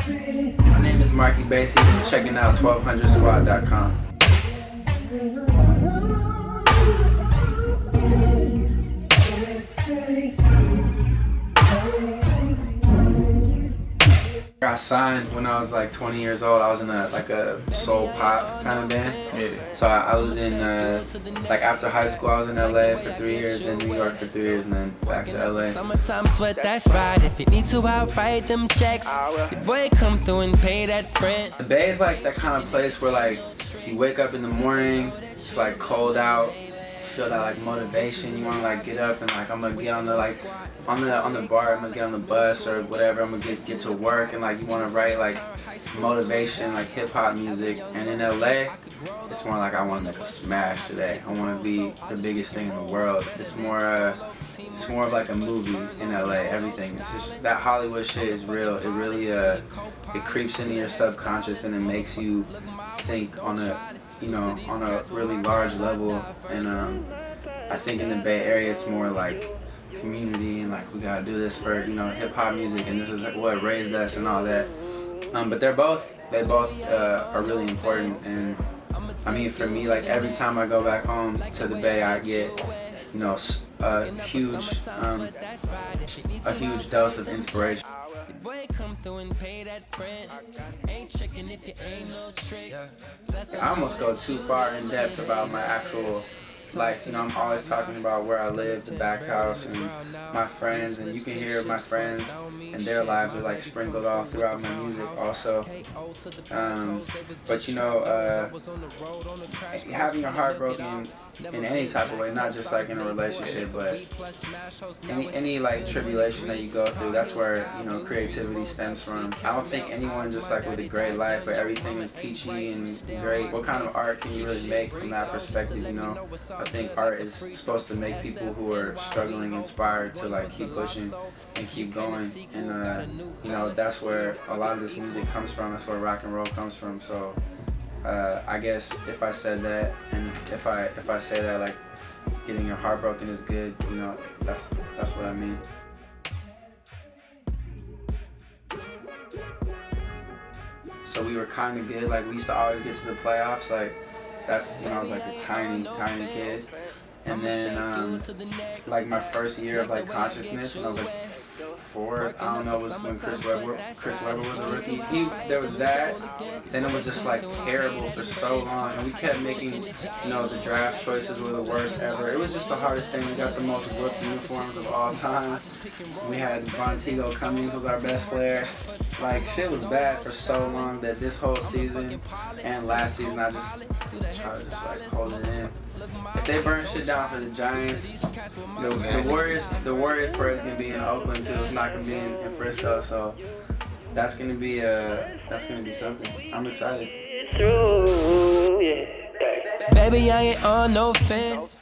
My name is Marc E. Bassy. You're checking out 1200squad.com. I signed when I was like 20 years old. I was in a soul pop kind of band. Yeah. So I was in like after high school I was in LA for 3 years, then New York for 3 years, and then back to LA. Summertime sweat, that's right. If you need to outright them checks, the boy come through and pay that rent. The Bay is like that kind of place where like you wake up in the morning, it's like cold out, feel that like motivation. You want to like get up and like I'm gonna get on the like on the bar. I'm gonna get on the bus or whatever. I'm gonna get to work, and like you want to write like motivation, like hip hop music. And in LA, it's more like I want to make a smash today. I want to be the biggest thing in the world. It's more of like a movie in LA. Everything. It's just that Hollywood shit is real. It really it creeps into your subconscious and it makes you think on a really large level. And I think in the Bay Area it's more like community and like we gotta do this for hip hop music, and this is like what raised us and all that. But they both are really important. And I mean, for me, like every time I go back home to the Bay, I get a huge dose of inspiration. I almost go too far in depth about my actual life. I'm always talking about where I live, the back house, and my friends, and you can hear my friends and their lives are like sprinkled all throughout my music also. But having your heart broken in any type of way, not just like in a relationship, but any like tribulation that you go through, that's where creativity stems from. I don't think anyone just like with a great life where everything is peachy and great, what kind of art can you really make from that perspective? I think art is supposed to make people who are struggling inspired to like keep pushing and keep going. And that's where a lot of this music comes from. That's where rock and roll comes from. So I guess if I said that, and if I say that like getting your heart broken is good, that's what I mean. So we were kind of good. Like we used to always get to the playoffs. Like that's when I was like a tiny kid. And then like my first year of like consciousness, when I was like 4, I don't know, it was when Chris Webber was a rookie. There was that. Then it was just like terrible for so long, and we kept making, the draft choices were the worst ever. It was just the hardest thing. We got the most booked uniforms of all time. We had Vontigo Cummings was our best player. Like shit was bad for so long that this whole season and last season I just try to just like hold it in. If they burn shit down for the Giants, the Warriors parade is gonna be in Oakland too. It's not gonna be in Frisco, so that's gonna be something. I'm excited. Baby, I ain't on no fence.